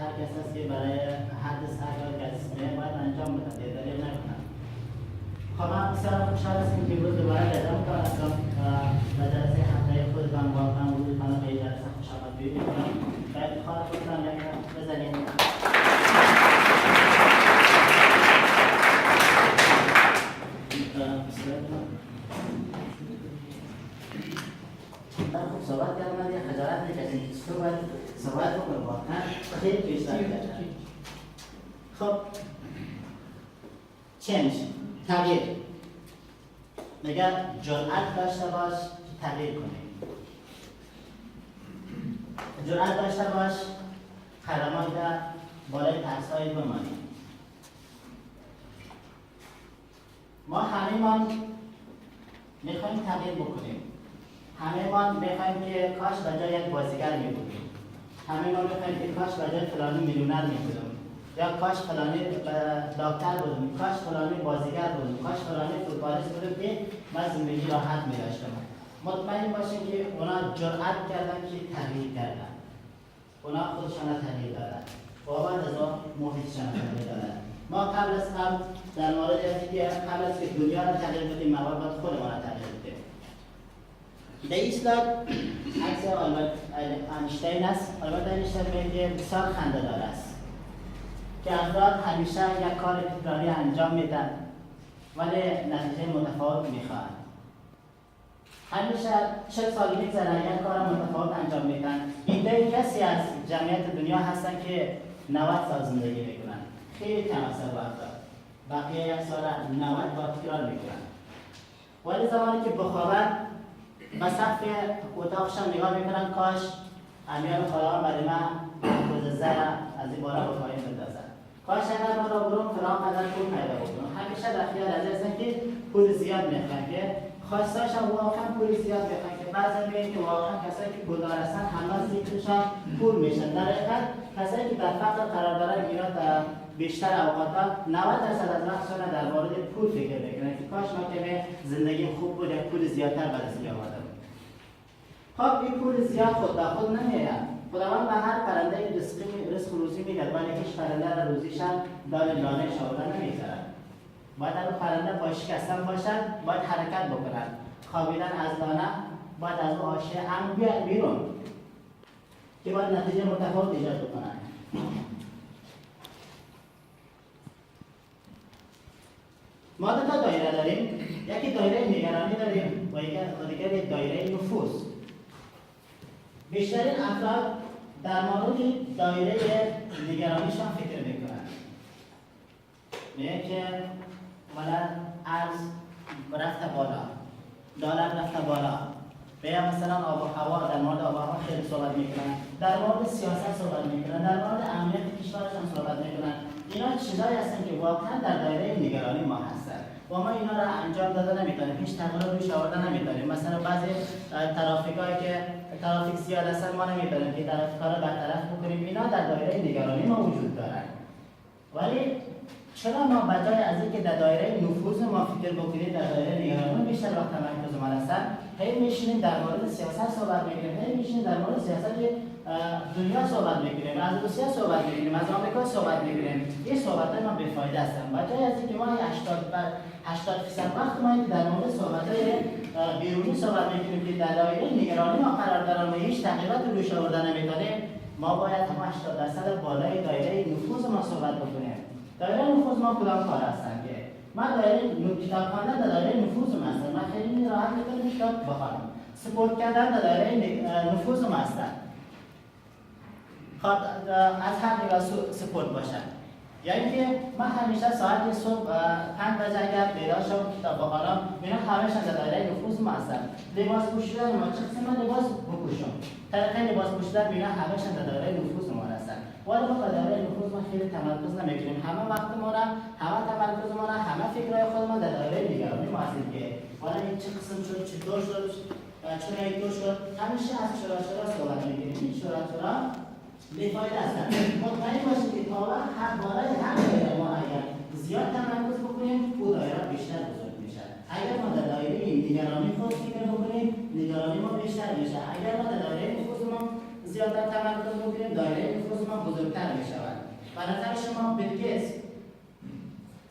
هر کس است که برای حد سرکار کسی باید انجام بدن، دلیل نکنن. خب من بسیار خوشحال هستم که امروز دوباره پیدا می‌کنم و جلسه هفته خودتان واقعا وجودتان به جلسه خوش آمدید می‌کنم. و افتخار خودتان بزنید. خوب صحبت کردم، یه خجالت نکشید. صحبت بکنم واقعا خیلی بیشتر کردم. خب چنج، تغییر. میگه جرأت داشته باش که تغییر کنی. جرأت داشته باش خرمای در بالای ترس‌های بمانی. ما همه‌مان میخوایم تغییر بکنیم. همه‌مان میخوایم که کاش به جای یک بازیگر میبودیم. همه‌مان میخوایم که کاش به جای فلانی میلیونر میبودیم. یا کاش فلانی دکتر بودیم، کاش فلانی بازیگر بودیم، کاش فلانی فوتبالیست بودیم که من زندگی راحت می‌داشتم. مطمئن باشین که اونا جرأت کردن که تغییر کردن. اونا خودشان تغییر دادن. باور از محیطشان تغییر دادن. ما قبل از در مورد اینکه قبل از که دنیا را تغییر بدیم، ما باید خودمان را تغییر بدیم. در این اسلاید عکس آلبرت اینشتین است. آلبرت اینشتین میگه بسیار خنده‌دار است که افراد همیشه یک کار تکراری انجام میدن ولی نتیجه متفاوت میخواهند. همیشه 40 سال میگذره یک کار متفاوت انجام میدن. ایده کسی از جمعیت دنیا هستن که 90 سال زندگی میکنن. خیلی کم است افراد. بقیه یک سال 90 بار تکرار میکنن. ولی زمانی که بخوابن به سقف اتاقشان نگاه میکنن، کاش امیان خداوند برای من روز زر از این بالا به پایین بندازن. کاش اگر ما را برون فلان قدر پول پیدا بکنم. همیشه در خیال از هستن که پول زیاد میخوان، که خواستاشان واقعا پول زیاد میخوان، که بعضی میگن که واقعا کسایی که پولدار هستن همه ذکرشان پول میشن. در حقیقت کسایی که در فقر قرار دارن اینا در بیشتر اوقات 90% از وقتشان در مورد پول فکر میکنن که کاش ما که زندگی خوب بود یا پول زیادتر به دست میآوردم. خب این پول زیاد خود به خود نمیاد. خداوند به هر پرنده رزق روزی میدهد، ولی هیچ پرنده را روزیشان دار لانه شاورده نمیگذارد. باید اون پرنده با شکستن باشد، باید حرکت بکنند. خوابیدن از لانه باید از اون حاشیه هم بیاد بیرون که باید نتیجه متفاوت ایجاد بکنند. ما دو تا دایره داریم، یکی دایره نگرانی داریم و دیگری دایره نفوذ. بیشترین افراد در مورد دایره نگرانیشان فکر میکنند. میگه که مثلا ارز رفته بالا، دلار رفته بالا، یا مثلا آب و هوا، در مورد آب و هوا خیلی صحبت میکنن، در مورد سیاست صحبت میکنن، در مورد امنیت کشورشان صحبت میکنن. اینا چیزایی هستن که واقعا در دایره نگرانی ما هستن و ما اینا را انجام داده نمیتونیم، هیچ تغییر روش آورده نمیتونیم. مثلا بعضی ترافیکایی که ترافیک زیاد هستن ما نمیتونیم که ترافیکا را برطرف بکنیم. اینا در دایره نگرانی ما وجود دارن. ولی چرا ما بجای از اینکه در دایره نفوذ ما فکر بکنیم، در دایره نگرانی بیشتر وقت تمرکز ما هستن، هی میشینیم در مورد سیاست صحبت میکنیم، هی میشینیم در مورد سیاست دنیا صحبت میکنیم، از روسیه صحبت میکنیم، از آمریکا صحبت میکنیم. این صحبت ما بیفایده هستن. بجای از اینکه ما 80% وقت ما در مورد صحبت بیرونی صحبت میکنیم که در دایره نگرانی ما قرار دارن و هیچ تغییرات روش آورده نمیتونیم، ما باید هم 80% بالای دایره نفوذ ما صحبت بکنیم. دایره نفوذ ما کدام کار هستن که من دایره کتاب خواندن در دایره نفوذ ما هستن. من خیلی راحت میتونم کتاب بخونم. سپورت کردن در دایره نفوذ ما هستن. از هر نگاه سپورت باشن. یعنی که من همیشه ساعت صبح 5 بجه اگر بیدار شم کتاب بخونم، اینا همه‌شان در دایره نفوذ ما هستن. لباس پوشیدن ما چه قسم لباس بپوشم، طریقه لباس پوشیدن اینا همه‌شان در دایره نفوذ ما هستن. ولی ما در دایره نفوذ ما خیلی تمرکز نمی‌کنیم. همه وقت ما را، همه تمرکز ما را، همه فکرهای خود ما در دایره نگرانی ما هست که حالا این چه قسم شد، چطور شد، چرا اینطور شد. همیشه از چرا صحبت می‌کنیم. این چرا بیفایده هستن. مطمئن باشید که تا هر بالای هر دایره ما اگر زیاد تمرکز بکنیم، اون دایره بیشتر بزرگ میشه. اگر ما در دایره نگرانی خود فکر بکنیم، نگرانی ما بیشتر میشه. اگر ما در دایره نفوذ ما زیادتر تمرکز بکنیم، دایره نفوذ ما بزرگتر میشه. به نظر شما بیل گیتس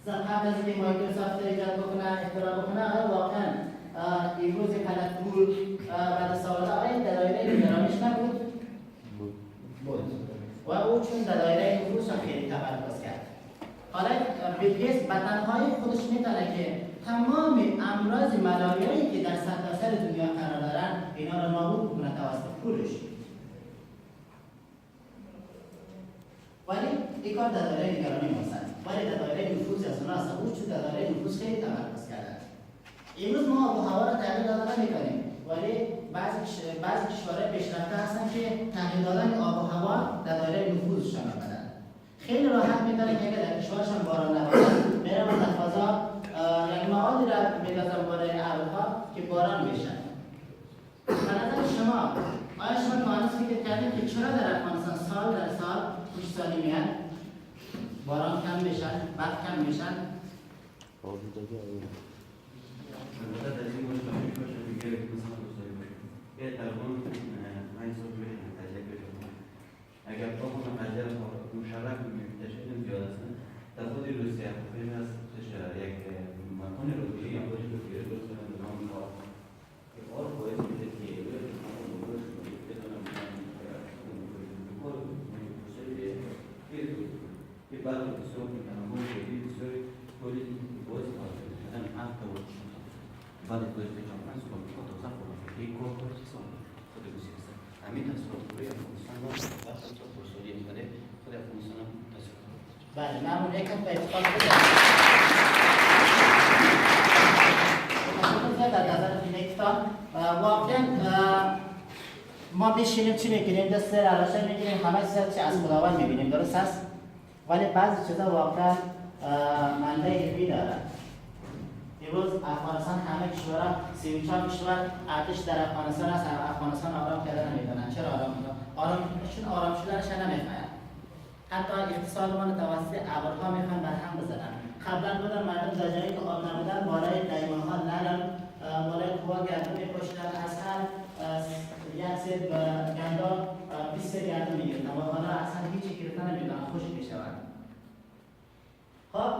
قبل از اینکه مایکروسافت ایجاد بکنه اختراع بکنه واقعا امروز کلت پول بعد سالها آیا در دایره نگرانیش نبود؟ بود و او چون در دایره نفوذ خیلی تمرکز کرد. حالا بیل گیتس به تنهایی خودش میتونه که تمام امراض ملاریایی که در سرتاسر دنیا قرار دارن اینا رو نابود بکنه توسط پولش. ولی این کار در دایره نگرانی ماست. ولی در دایره نفوذ از اون است. او چون در دایره نفوذ خیلی تمرکز کرده. امروز ما آب و هوا را تغییر داده نمی‌کنیم. ولی بعضی کشورهای پیشرفته هستن که تغییر دادن آب و هوا در دایره نفوذشان آمدن. خیلی راحت می‌دونن که اگر در کشورشان باران نباشه، میرن در فضا یک موادی را می‌دازن بالای ابرها که باران بشن. به نظر شما آیا شما تا فکر کردید که چرا در افغانستان سال در سال خشکسالی میاد؟ باران کم بشن، برف کم بشن؟ البته در این مورد باید باشه دیگه مثلا دوستایی باشه یه تقریبا 5 سال روی تجربه بشه اگر با خود مجال مشرف تشکیل زیاد هستن در خود روسیه خیلی از یک مکان روسیه یا باشه روسیه درست کنند نام کار که آر باید میشه که که بعد بسیار میکنم بسیار کلی باید مثلا حتی بعد از اینکه من صبح می‌خوام تا صبح یک کار کنم خود بسیار همین تصور روی افغانستان رو وقت تو پرسوری می‌کنه خود افغانستان هم تصور بله معمول یکم به اتفاق بده در نظر فینکتا واقعا ما بشینیم چی می‌کنیم دست علاشه می‌گیریم همه چیز چی از خداوند می‌بینیم درست است ولی بعضی چیزا واقعا منبع علمی داره امروز افغانستان همه کشورها 34 کشور ارتش در افغانستان است افغانستان آرام کردن نمی‌دونن چرا چون آرام شدنش نمی‌خواهند حتی اقتصادمان توسط ابرها میخوان برهم بزنن قبلا بودن مردم در جایی که آب نبودن بالای دیوارها نرم بالای کوه گردون می‌پاشیدن از هر یک سری گندا 20 سری گندم میگیرن و حالا اصلا هیچی گرفتن نمیدونن خشک میشوند خب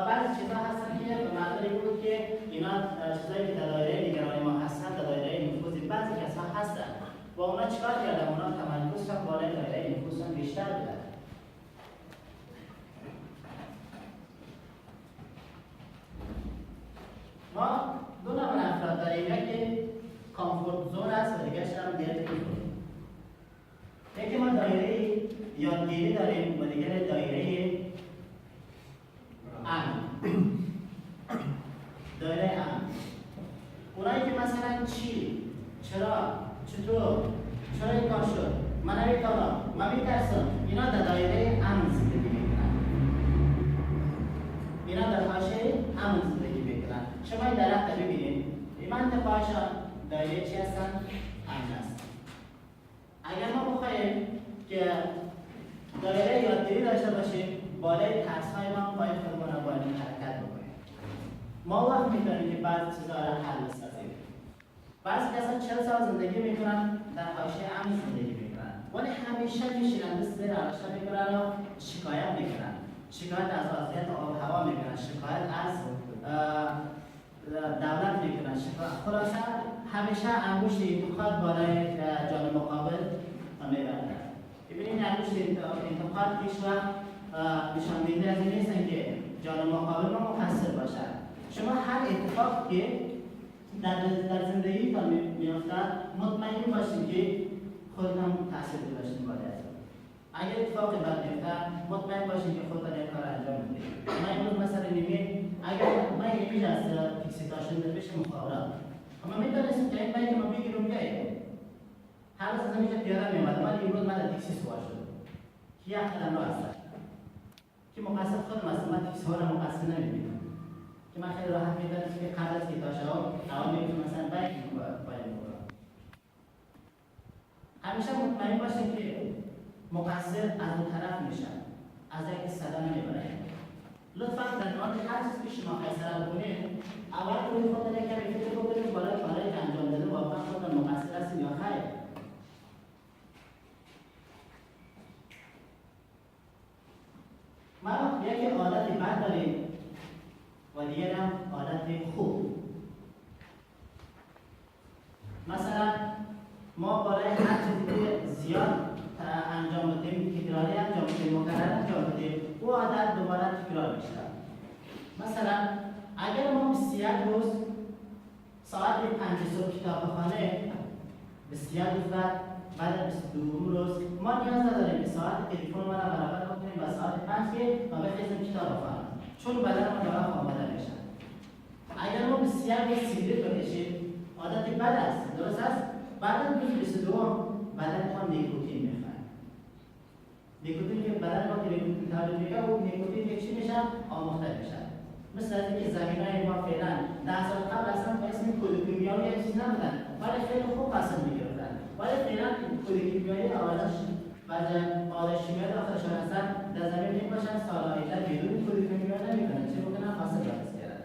بعضی چیزا هستن که به معنی بود که اینا چیزایی که در دایره نگرانی ما هستن در دایره نفوذ بعضی کسا هستن و اونا چیکار کردن اونا تمرکزشون بالای دایره نفوذشون بیشتر بوده ما دو نوع افراد داریم یکی کامفورت زون است و دیگه هم دیگه زون یکی ما دایره یادگیری داریم و دیگه دایره دایره امن اونایی که مثلا چی چرا چطور چرا این کار شد من نمیتونم من میترسم اینا در دایره امن زندگی میکنن اینا در حاشیه امن زندگی میکنن شما این درخت ببینید این منطقه‌هاشون دایره چی هستن امن است اگر ما بخوایم که دایره یادگیری داشته باشیم بالای ترس‌های ما باید خودمون رو باید حرکت بکنیم ما وقت می‌کنیم که بعضی چیزا رو حل بسازیم بعضی کسا 40 سال زندگی میکنن در حاشیه امن زندگی میکنن ولی همیشه میشینن دست زیر عرشه میکنن و شکایت میکنن شکایت از وضعیت آب و هوا میکنن شکایت از دولت میکنن شکایت خلاصه همیشه انگشت انتقاد بالای جانب مقابل میبرن ببینید انگشت انتقاد هیچ وقت نشان دهنده از این نیستن که جانب مقابل ما مقصر باشد شما هر اتفاقی که در زندگیتان میافتد مطمئن باشید که خودتان تاثیر گذاشتین بالای از اگر اتفاقی برمیافتد مطمئن باشید که خودتان این کار انجام میدید من امروز مثلا اگر من امروز از تاکسی داشتم پیش مخابرات اما میدونستم که این بایک ما بگیرم بیایم هر روز از اینجا پیاده میومدم ولی امروز من در تاکسی سوار شدم که یک قدم راه است که مقصر خودم هستم من تاکسی ها را مقصر نمیبینم که من خیلی راحت میدونم که قبل از که داشته ها میتونم مثلا بایک باید میکنم همیشه مطمئن باشین که مقصر از اون طرف میشن از اینکه صدا نمیبرن لطفا در آن هر چیز که شما قیصره بکنید اول روی خودتان یک کمی فکر بکنید برای کارهایی که انجام داده واقعا خودتان مقصر هستین یا خیر یکی عادت بد داریم و دیگر هم عادت خوب. مثلا ما برای هر چیزی که زیاد انجام بدیم، تکراری انجام بدیم، مکرر انجام بدیم، او عادت دوباره تکرار میشه. مثلا اگر ما 21 روز ساعت 5 صبح کتاب بخونه، 21 روز بعد 22 روز ما نیاز نداریم که ساعت تلفن ما را برابر کنیم با ساعت 5 و بخیزیم کتاب بخونیم، چون بدن ما داره آماده میشه. اگر ما 21 روز سیگرت بکشیم، عادت بد است، درست است؟ بعد از روز 22 بدن ما نیکوتین میخواد. نیکوتین که بدن ما که نیکوتین تولید میکنه، اون نیکوتین که چی میشه؟ آموخته میشه. مثل از اینکه زمینای ما فعلا 10 سال قبل اصلا با اسم کد کیمیایی یک چیز نبودن، ولی خیلی خوب پسند میگرفتن. ولی فعلا کد کیمیایی آوازش بعضی آوازش شیمیایی داخلشان هستن، در زمین میباشن سال آینده بدون کد کیمیایی نمیکنن، چه بکنن فاصله درست کردن.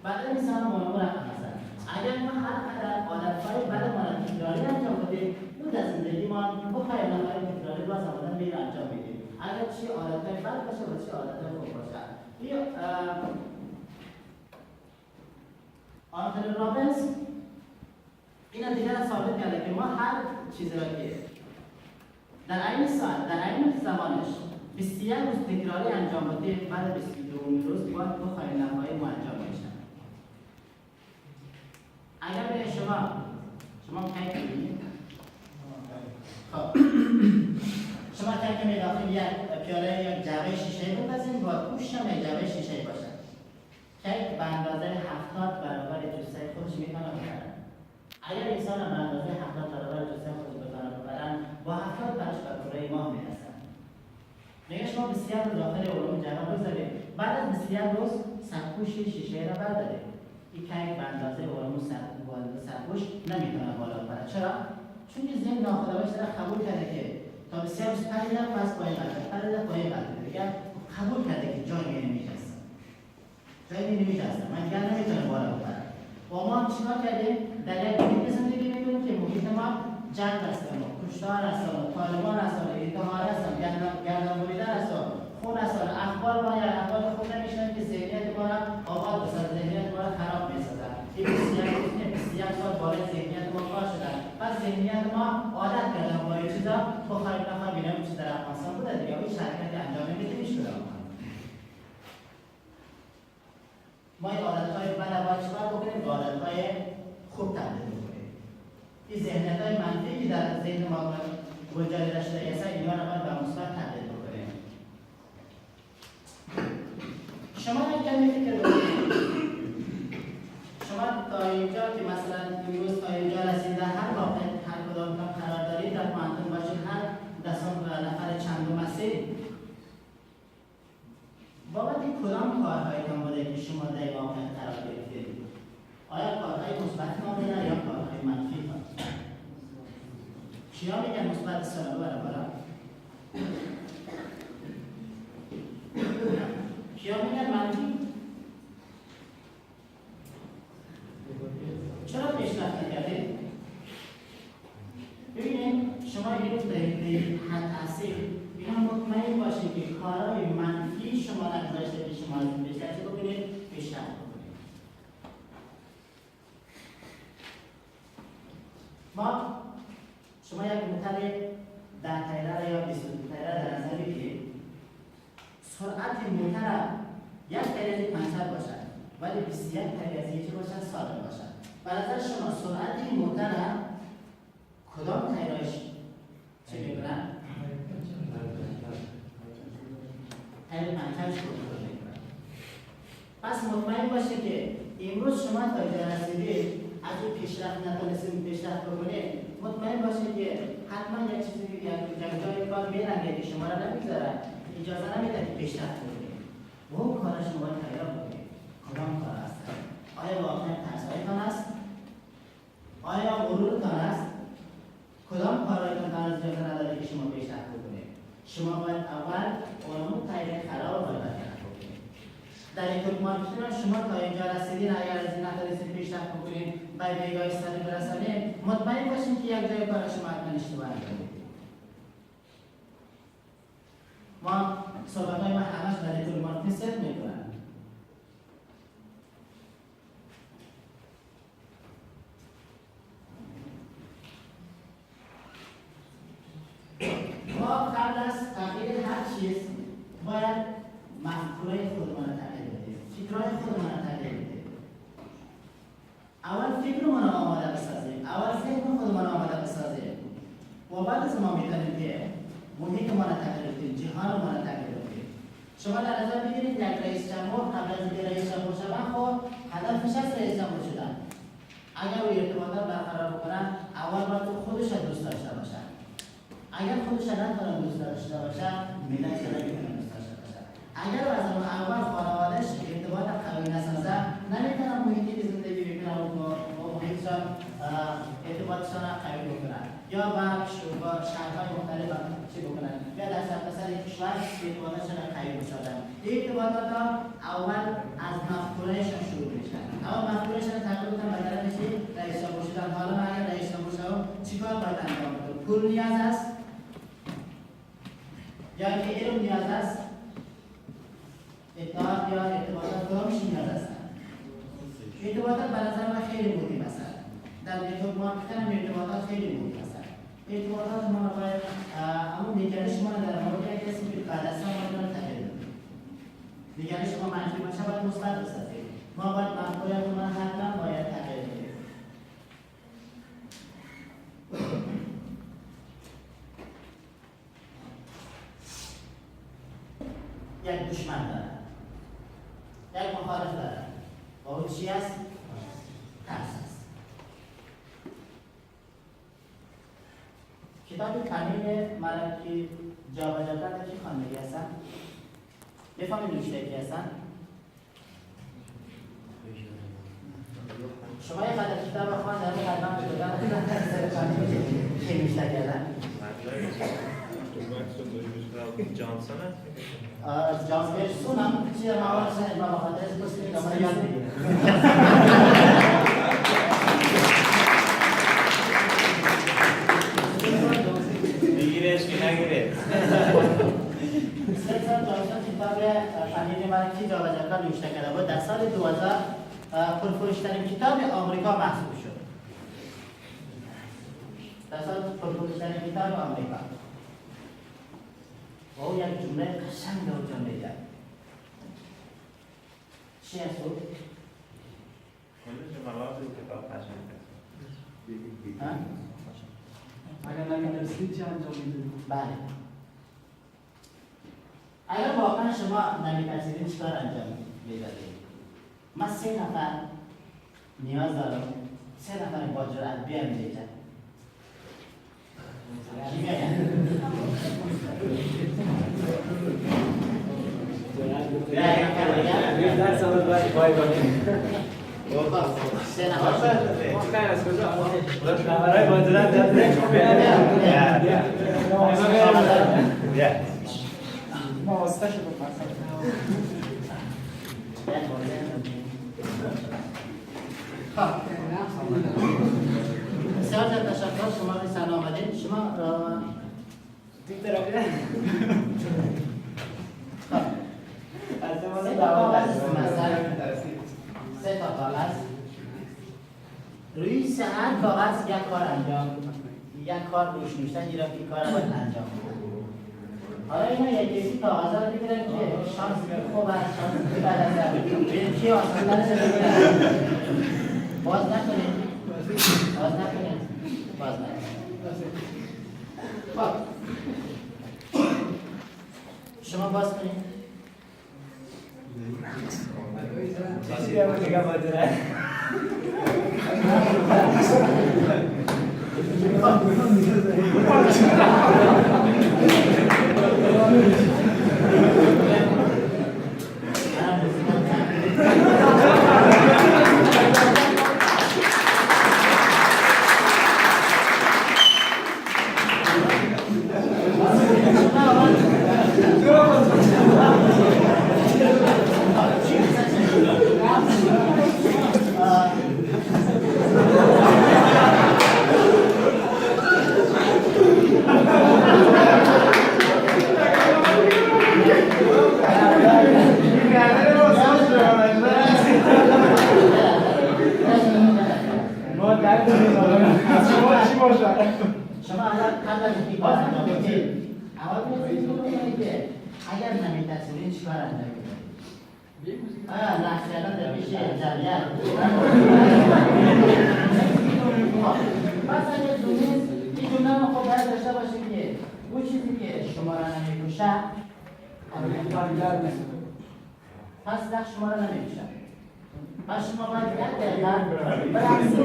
بعد انسان منو رقم هستن. اگر ما هر قدر عادتهای بد ما را تکراری انجام بدیم، اون در زندگی ما بخواهیم نخواهیم تکراری باز آمدن بیر انجام بدیم. اگر چی عادتهای بد باشه و چی عادتهای خوب باشه. آنتونی رابینز این دیگر ثابت کرده که ما هر چیزی را که در عین ساعت، در عین زمانش 21 روز تکراری انجام بدیم، بعد 22 روز باید بخواهیم نخواهیم ما انجام میشه. اگر به شما کیک می‌بینید، خب شما کیک می‌داخل یک پیاله یک جعبه شیشه بپزید با گوشت هم یک جعبه شیشه باشه. کیک به اندازه 70 برابر جثه خودش میتونه ببرن. اگر انسان به اندازه 70 برابر جثه خودش بتونه ببرن، با 70 برش به کره ماه میرسن. میگه شما 21 روز داخل علوم جهان بگذارید، بعد از 21 روز سرپوش شیشه را بردارید. این کیک به اندازه علوم سرپوش نمیتونه بالا ببره. چرا؟ چون ذهن ناخودآگاه را قبول کرده که تا 21 روز پریدن پس پایین قدر دیگه قبول کرده که جای نمیشه. جایی نمی‌جاست. من دیگر نمیتونم بالا ببرم. و ما چیکار کردیم؟ در یک محیط زندگی می‌کنیم که محیط ما جنگ است، کشتار است، طالبان است، اتحاد است، گردنبریدن است، خون است، اخبار ما یا اخبار خوب نمی‌شن که ذهنیت ما را آباد بسازد، ذهنیت ما را خراب می‌سازد. این 21 سال بالای ذهنیت ما کار شدن. پس ذهنیت ما عادت کردن با این چیزا بخواهیم ببینیم چی در افغانستان بوده دیگه این شرکت انجام نمی‌دیم شده. ما این عادت‌های بد باید چیکار بکنیم؟ عادت‌های خوب تبدیل بکنیم. این ذهنیت‌های منفی که در ذهن ما گنجایش داشته است، اینا رو باید به مثبت تبدیل بکنیم. شما یک کمی فکر بکنید. شما تا اینجا که مثلا امروز تا اینجا رسیده هر واقع هر کدام قرار دارید در پانتون باشید، هر دستان نفر چندم هستید. بابت کدام کارهایتان بوده که شما در واقع قرار گرفتید؟ آیا کارهای مثبت نامید یا کارهای منفی تان؟ کیا میگن مثبت سالو برابر؟ کیا میگن منفی؟ چرا پیشرفت نکردید؟ ببینید شما این حد هستید، اینا مطمئن باشید که کارهای منفی شما نگذاشته که شما بیشتر چه بکنید؟ پیشرفت بکنید. ما شما یک موتر 10 تایره یا 22 تایره در نظر بگیرید. سرعت موتر یک تایره پنچر باشد ولی 21 تایره چه باشد؟ سالم باشد. به نظر شما سرعت این موتر کدام تایرهش چه میکنن؟ تایر پنچرش کنترل میکنن. پس مطمئن باشه که امروز شما تا اینجا رسیدید، اگه پیشرفت نتونستید پیشرفت بکنید، مطمئن باشه که حتما یک چیزی یک جای کار میرنگه که شما را نمیذاره، اجازه نمیده که پیشرفت بکنید. و اون کار شما باید تیار بکنید. کدام کار است؟ آیا واقعا ترسایتان است؟ آیا غرورتان است؟ کدام کارهایتان از اجازه نداره که شما پیشرفت بکنید؟ شما باید اول اون تایید خراب رو برطرف بکنید. در این طور مارکتینگ شما تا اینجا رسیدین، اگر از این نتونستید پیشرفت بکنید به بیگاه استانی برسانید، مطمئن باشید که یک جای کار شما حتما اشتباه کردید. ما صحبت‌های من همش برای طول مارکتینگ صرف میکنن. ما قبل از تغییر هر چیز باید مفکورای خودمان رو تغییر بدیم، فکرهای خودمان رو تغییر بدیم. اول فکرمان رو آماده بسازیم، اول ذهن خودمان رو آماده بسازیم و بعد از ما میتونیم که محیطمان رو تغییر بدیم، جهانمان رو تغییر بدیم. شما در نظر بگیرید یک رئیس جمهور قبل از اینکه رئیس جمهور شوند خب هدفش از رئیس جمهور شدن. اگر او ارتباطات برقرار بکنن اول باید خودش رو دوست داشته باشن. اگر خودش نتونه دوست داشته باشه ملت را نمیتونه دوست داشته باشه. اگر از اول خانواده‌اش ارتباط قوی نسازه نمیتونه محیطی که زندگی بکنه و محیطشان ارتباطشان قوی بکنن یا با شهرهای مختلف چی بکنن یا در سرتاسر کشور ارتباطشان قوی بسازن. این ارتباطات اول از مفکورهشان شروع میشه. اول مفکورهشان تغییر بدن به طرف رئیس جمهور شدن. حالا من اگر رئیس جمهور شدم چیکار باید انجام بدم؟ پول نیاز است یا اینکه علم نیاز است، اطلاعات یا ارتباطات کدامش نیاز هستند؟ ارتباطات به نظر من خیلی مهم هستند. در نتورک مارکتینگ هم ارتباطات خیلی مهم هستند. ارتباطات ما باید همون نگرش ما در مورد یک کسی که بعد از ما رو تغییر بدیم. نگرش ما منفی باشه باید مثبت بسازیم. ما باید مفکوره‌مون حتما باید تغییر بدیم. یک دشمن دارد، یک مخالف دارد و او چی است؟ ترس است. کتاب پنیر ملکی جابجا کرده که خواندگی هستن؟ بفهمید نوشته کی هستن؟ شما یک قدر کتاب خواند در قدم شدن که نوشته کردن؟ جانسون جان برسون هم چیز مواد شد ما بخاطر از بسید دامن یاد بگیرم. بگیرش که نگیره. سر جانسون کتاب پنیر ملکی جابجا کرد نوشته کرده بود. در سال 2000 پرفروشترین کتاب آمریکا محسوب شد. در سال پرفروشترین کتاب آمریکا. او یک جمله قشنگ در جمله کرد. چی است او؟ اگر نمی‌دونستید چه انجام میدید؟ بله. اگر واقعا شما نمی‌پذیرید چیکار انجام میدید؟ من 3 نفر نیاز دارم. 3 نفر با جرأت بیان اینجا. کی میاد؟ در سال بعد پای کنیم. 3 نفر. خیر از کجا؟ برای بازداران جدید چون ما واسطه شد بسیار تشکر شما رسانه آمدید. شما سه تا کاغذ روی هر کاغذ یک کار انجام یک کار روش نوشته ایران که کار باید انجام بده. حالا اینا یکی کاغذ رو بگیرن که شانس خوب است شانس بعد از بریم چی آسان باز نکنید باز نکنید باز نکنید. خب شما باز کنید. چیزی هم دیگه باید نمی تحصیلی چیکار انجام میدید؟ لحظه الان در پیش جمعیت مثلا یه جمله رو خب باید داشته باشیم که اون چیزی که شما را نمیکشه پس دخ شما را نمیکشه پس شما باید یک دقیقه برقصید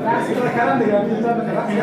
رقصی را کردم دیگه بیتا به رقصی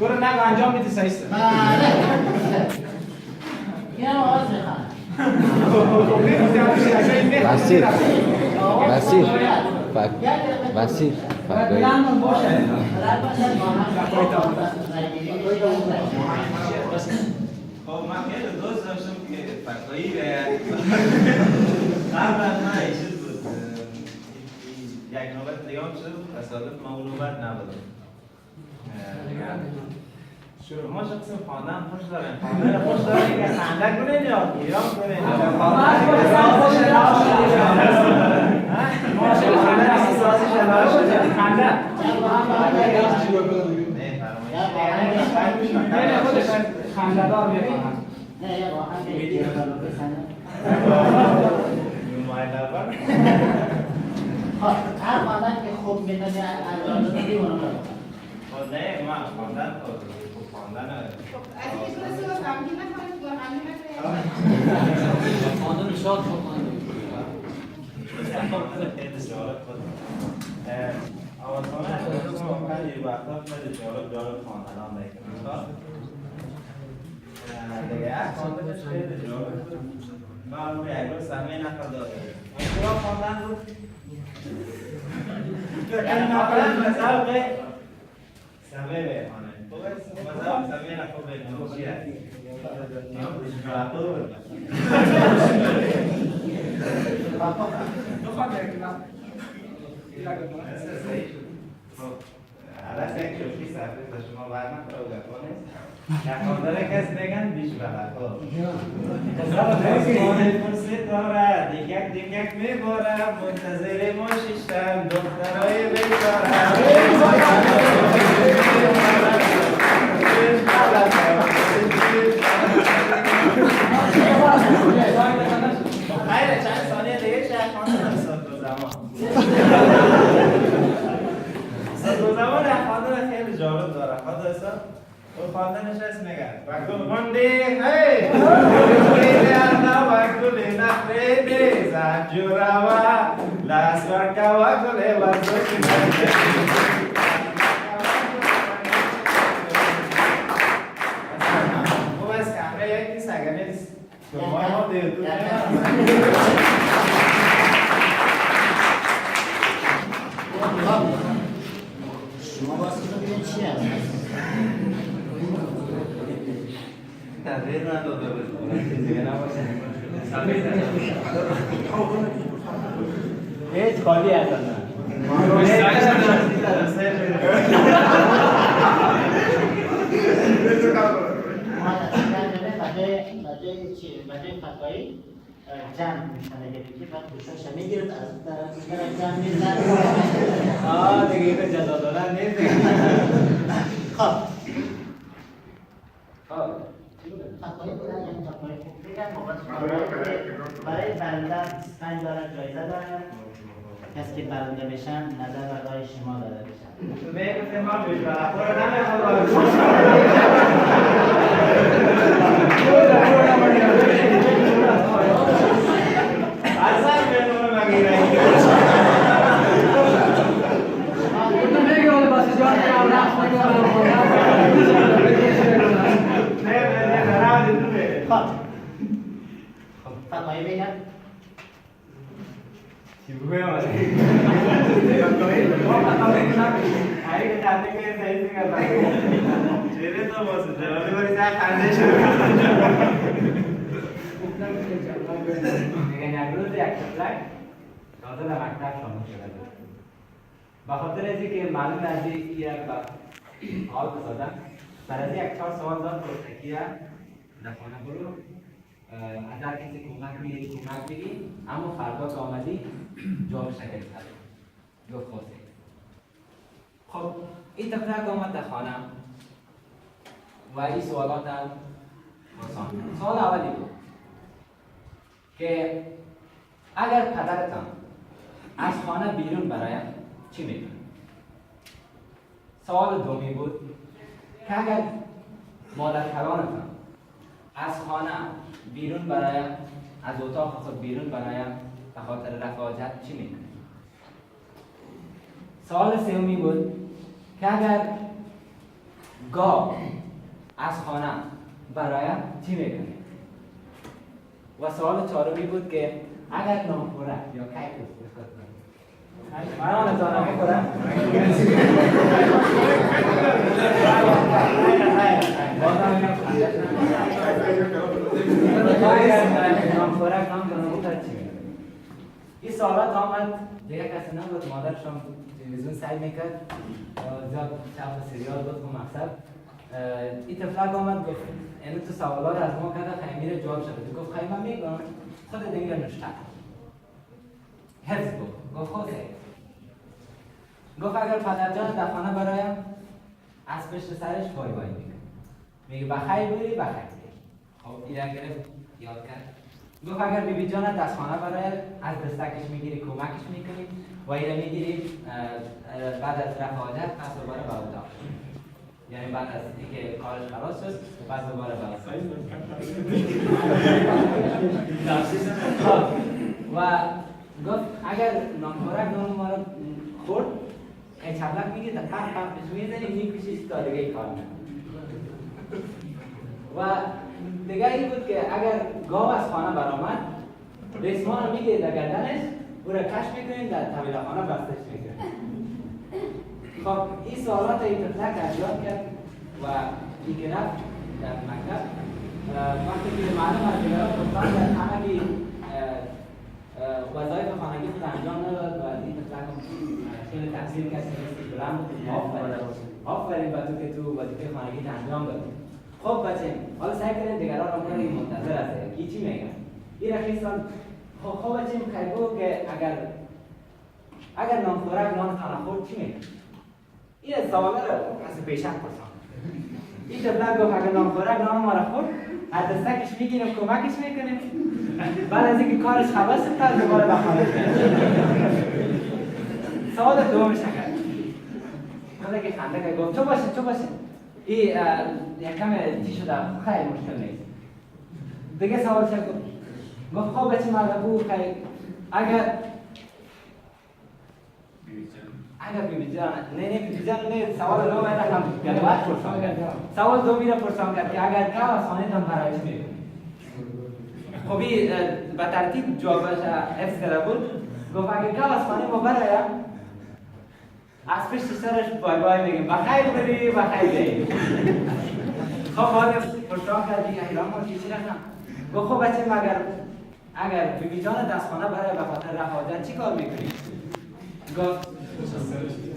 برو نگو انجام میدی سعی است. اینم آواز میخوام. Vasir. Vasir. Vasir. بلند باشه. خب من خیلی دوست داشتم که فکایی قبل از من این چیز بود یک نوبت قیام شد تصادف من اون نوبت نبودم شما شخص خواندن خوش دارن خواندن خوش دارن که خنده کنید یا گیرام کنید خنده‌دار می‌کنن. نه یه واقعا دیگه رو بزنه. هر خواندن که خوب می‌دونی الان دیگه اونو بگو. نه من خواندن خواندن خواندن شاد خواندن. آوازخانه خیلی وقتا خیلی جالب خواندن هم میکنم دیگه خواندنش خیلی جالب بود من روی یک روز سهمه نقل داده اونجا خواندن رو خواندن مثلا سهمه بخوانه مثلا سهمه نقل بخوانه چی هست؟ علاوه اینکه شوخی صرفه تا شما برنامه رو بکنید یک خاطره کس بگن بیش بلد فرصت دارد دیگه میبارم منتظر ما شیشتم دخترهای بیچارم خیلی چند ثانیه دیگه شاید خواندن صدر زمان صدر زمان خواندن خیلی جالب داره خدا حساب تو خواندنش هست میگه بگو گندی هی گندی آنا و گلی نخریدی زنجورا و لاسورکا و گلی وزوکی او از کامره یکی سگه نیست ما دیو تو شما واسه تو ببین چی هست؟ تغییر نداده باشه دیگه نباشه هیچ خالی هستن بجای چی؟ بجای فتوایی جمع میشنه که بعد گوشش میگیرد از طرف جمع میزنه دیگه اینو جزا دادن نیست خب خب برای برنده 5 دلار جایزه دارن کسی که برنده بشن نظر و رای شما داده بشن میگه ما بیش برای نمیخواد اصلا بدون مگیره فتوایی بگم چی بگویم هایی که خنده که سعید میگم چیره تو باسه جوابی باری سر خنده شد میگن یک روز یک طفلک تازه در مکتب شامل شده بود به خاطر از اینکه معلوم از این یک حال بسازم برای از یک 4 سوال داد که در خانه برو اگر کسی کمک میگی اما فردا که آمدی جواب شکل کرد گفت خواسته خب این طفلک آمد در خانه و این سوالات هم آسان سوال اولی بود که اگر پدرتان از خانه بیرون برایم چی میکنه؟ سوال دومی بود که اگر مادرکلانتان از خانه بیرون برایم از اتاق خود بیرون برایم به خاطر رفع حاجت چی میکنه؟ سوال سومی بود که اگر گاو از خانه برایم چی میکنه؟ و سوال چهارمی بود که اگر نامخورک یا کیکوس من آن از آنها میخورم نامخورک نام کنم بودت چی میکنه؟ این سوالات آمد دیگه کسی نبود مادرشم تلویزیون سعی میکرد زیاد چپ سریال بود و مقصد این طفلک آمد گفت اینو تو سوالات از ما کرده خیلی جواب شده گفت خیلی من میگم خود دیگه نشته حفظ گفت خود گفت اگر پدر جان در خانه برایم از پشت سرش وای وای میگه بخیر بودی بخیر بودی خب این گرفت یاد کرد گفت اگر بیبی جانت از خانه برایم از دستکش میگیری کمکش میکنی و ایره میگیری بعد از رفع حاجت پس دوباره به اتاق یعنی بعد از اینکه کارش خلاص شد پس دوباره به اتاق و گفت اگر نامخورک نام ما رو خورد چپلک میگه تا تق بهش میزنی میکشی تا دیگه کار نکنه و دیگه این بود که اگر گاو از خانه برآمد ریسمان رو میگه در گردنش او را کش میکنیم در طویله خانه بستش میکنیم خب این سوالات این طفلک انجام کرد و این که رفت در مکتب وقتی که معلوم از دیگران گفتن در همه وظایف خانگی خود انجام نداد و این طفلک خیلی تحصیل کسی نیستی بلند آفرین با تو که تو وظیفه خانگی انجام داد خب بچه حالا سعی کنید دیگران رو کنید منتظر هسته کی چی میگن این رخیستان خب بچه میگو که اگر نامخورک نانتان خورد چی میگن این سواله رو کسی پیشک پرسان این طفلک گفت اگر نامخورک نان ما را خورد از دستکش میگیریم کمکش میکنیم بعد از اینکه کارش خلاص تا دوباره به خانه سوال دومش کرد خدا که خنده که گفت چو باشه این یکم چی شده خیلی مشکل نیست. دیگه سوال چه گفت خب بچه مغربو خیلی اگر بیبی جان نه بیبی جان نه سوال دو میره هم یعنی باید پرسان سوال دو میره پرسان کرد که اگر که آسانه دم برای چی میکنی؟ خب این به ترتیب جوابش حفظ کرده بود گفت اگر که آسانه ما برای از پشت سرش بای بای میگیم بخیر بری بخیر بری. خب باید پرسان کردی ایران ما چیزی رفتم گفت خب بچه اگر بیبی جان دستخانه برای به خاطر رفاجت چی کار میکنی؟ گفت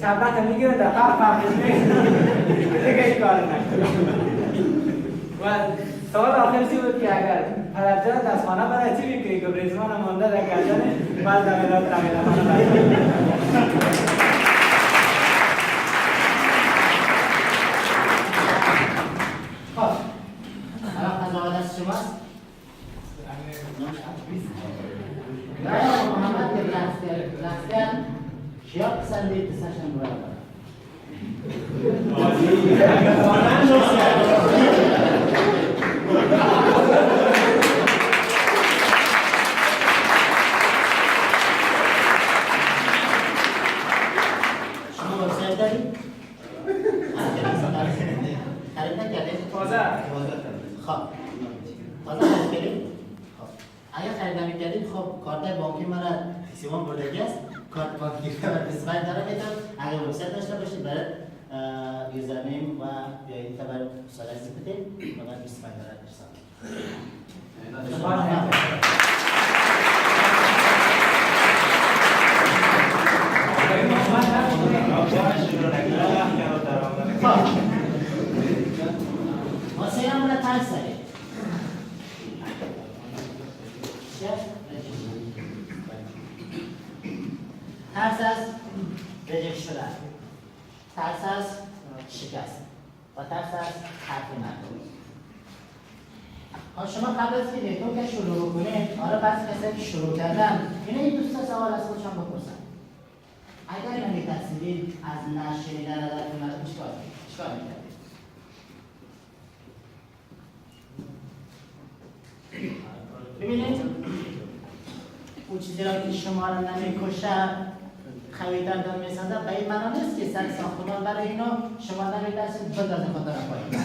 چپرت میگیره در فرقش میگیره دیگه این کار نکنه. و سوال آخر چی بود که اگر پدرجان دستخانه برای چی میکنی؟ گفت ریزمان مانده در گردنه بعد زمینات خب الان قضاوت از شماست؟ محمد لفظیان کیا پسندید پسشن برای شما وبسایت دارید؟ خرید نکردید؟ تازه خب تازه خرید کردید؟ خب اگر خرید نمی‌کردید خب کارت بانکی مرا سیمان بردگی است کارت بانکی رو 25 دلار میدم اگر وبسایت داشته باشید برای یوزرنیم و یا این خبر سالش بدید مقدار 25 دلار ارسال واسه همون ترس دارید ترس از ریجکت شدن، ترس از شکست و ترس از حرف مردم. شما قبل از که نتورک شروع کنید، آره بس کسایی که شروع کردن این دوستا سوال از خودشان بپرسن. اگر این می‌ترسیدید از نشنیدن حرف مردم چیکار می‌کردید؟ ببینید اون چیزی را که شما را نمی‌کشه خویدن دار می‌سازه به این معنا نیست که سر ساختمان برای اینا شما نمی‌ترسید بندازید خاطر پایین.